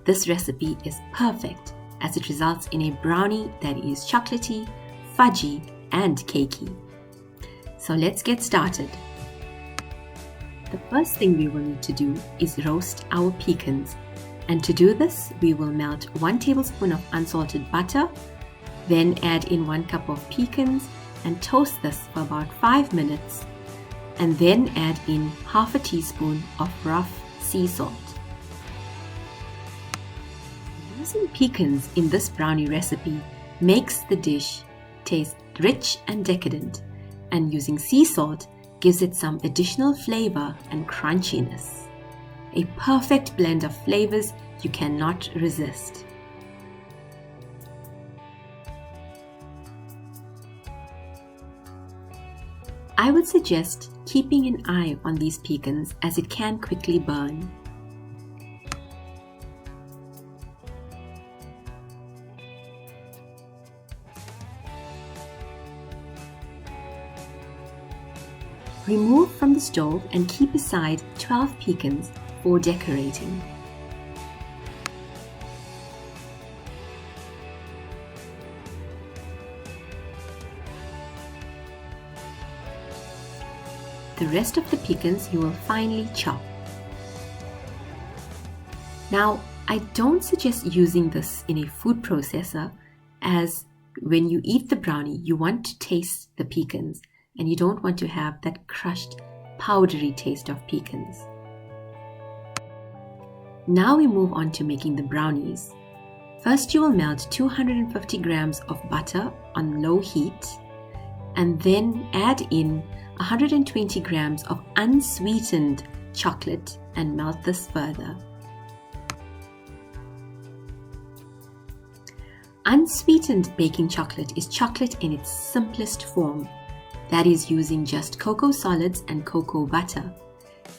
this recipe is perfect as it results in a brownie that is chocolatey, fudgy, and cakey. So let's get started. The first thing we will need to do is roast our pecans. And to do this, we will melt 1 tablespoon of unsalted butter, then add in 1 cup of pecans and toast this for about 5 minutes, and then add in half a teaspoon of rough sea salt. Using pecans in this brownie recipe makes the dish taste rich and decadent, and using sea salt gives it some additional flavor and crunchiness. A perfect blend of flavors you cannot resist. I would suggest keeping an eye on these pecans as it can quickly burn. Remove from the stove and keep aside 12 pecans for decorating. The rest of the pecans you will finely chop. Now, I don't suggest using this in a food processor, as when you eat the brownie, you want to taste the pecans and you don't want to have that crushed, powdery taste of pecans. Now we move on to making the brownies. First, you will melt 250 grams of butter on low heat and then add in 120 grams of unsweetened chocolate and melt this further. Unsweetened baking chocolate is chocolate in its simplest form, that is using just cocoa solids and cocoa butter.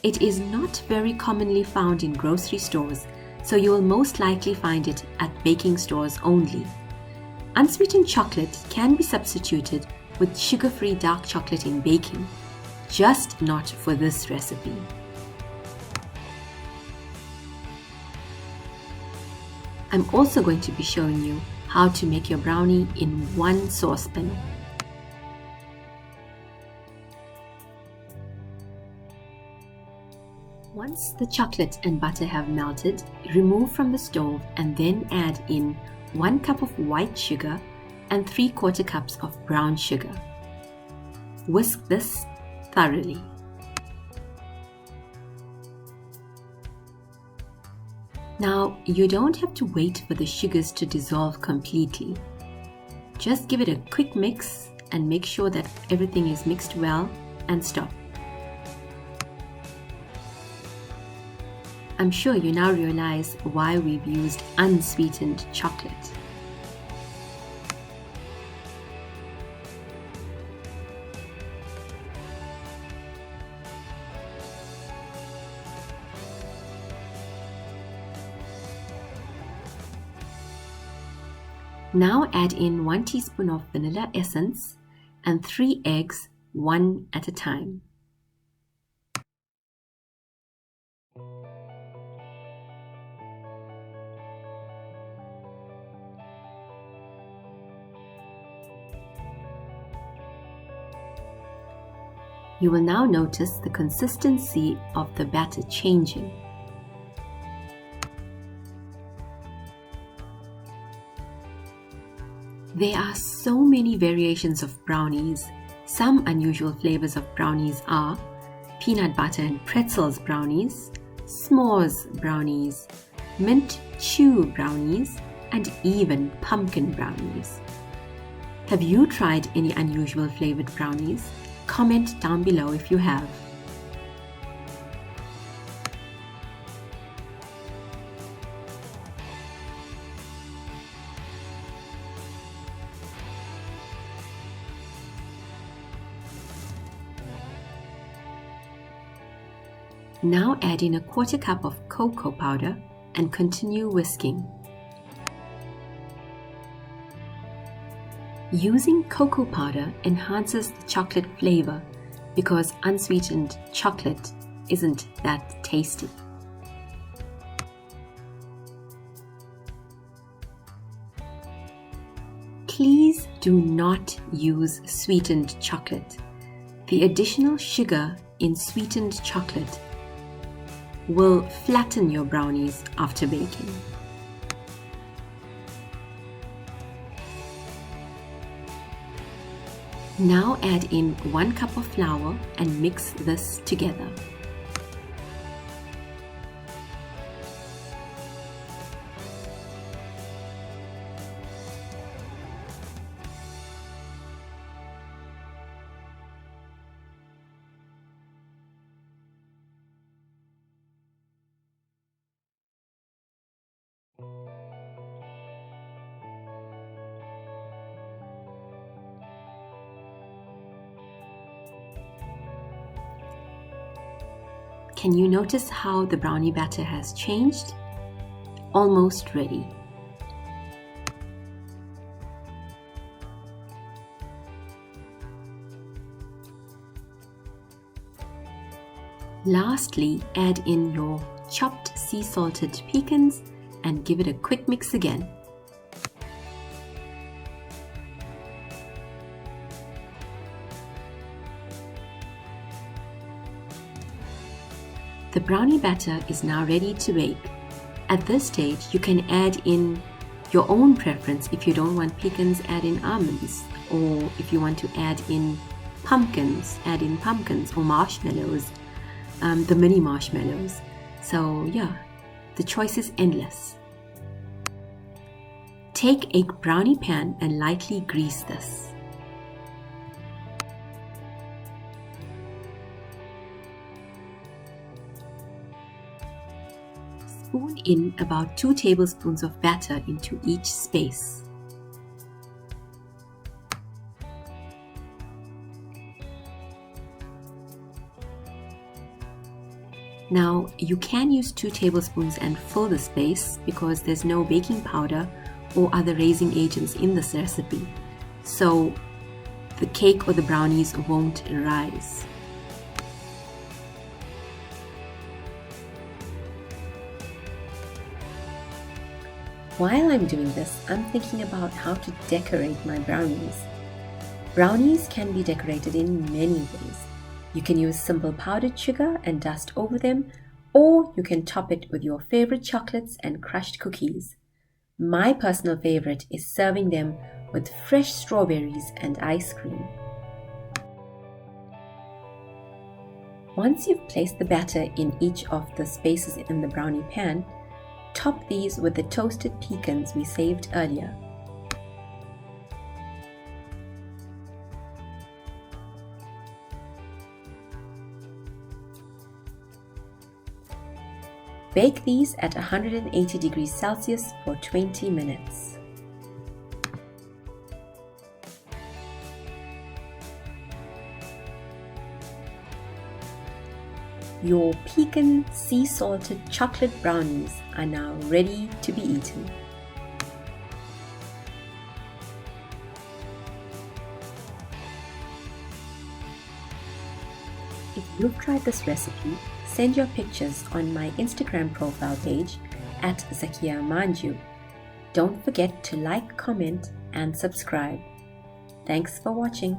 It is not very commonly found in grocery stores, so you will most likely find it at baking stores only. Unsweetened chocolate can be substituted with sugar-free dark chocolate in baking, just not for this recipe. I'm also going to be showing you how to make your brownie in one saucepan. Once the chocolate and butter have melted, remove from the stove and then add in 1 cup of white sugar and 3/4 cups of brown sugar. Whisk this thoroughly. Now, you don't have to wait for the sugars to dissolve completely. Just give it a quick mix and make sure that everything is mixed well and stop. I'm sure you now realize why we've used unsweetened chocolate. Now add in 1 teaspoon of vanilla essence and 3 eggs, one at a time. You will now notice the consistency of the batter changing. There are so many variations of brownies. Some unusual flavors of brownies are peanut butter and pretzels brownies, s'mores brownies, mint chew brownies, and even pumpkin brownies. Have you tried any unusual flavored brownies? Comment down below if you have. Now add in 1/4 cup of cocoa powder and continue whisking. Using cocoa powder enhances the chocolate flavor because unsweetened chocolate isn't that tasty. Please do not use sweetened chocolate. The additional sugar in sweetened chocolate will flatten your brownies after baking. Now add in 1 cup of flour and mix this together. Can you notice how the brownie batter has changed? Almost ready. Lastly, add in your chopped sea salted pecans and give it a quick mix again. The brownie batter is now ready to bake. At this stage, you can add in your own preference. If you don't want pecans, add in almonds. Or if you want to add in pumpkins, add in pumpkins or marshmallows, the mini marshmallows. So yeah, the choice is endless. Take a brownie pan and lightly grease this. Spoon in about 2 tablespoons of batter into each space. Now you can use 2 tablespoons and fill the space because there's no baking powder or other raising agents in this recipe, so the cake or the brownies won't rise. While I'm doing this, I'm thinking about how to decorate my brownies. Brownies can be decorated in many ways. You can use simple powdered sugar and dust over them, or you can top it with your favorite chocolates and crushed cookies. My personal favorite is serving them with fresh strawberries and ice cream. Once you've placed the batter in each of the spaces in the brownie pan, top these with the toasted pecans we saved earlier. Bake these at 180 degrees Celsius for 20 minutes. Your pecan sea salted chocolate brownies are now ready to be eaten. If you've tried this recipe, send your pictures on my Instagram profile page at Zakia Manju. Don't forget to like, comment and subscribe. Thanks for watching.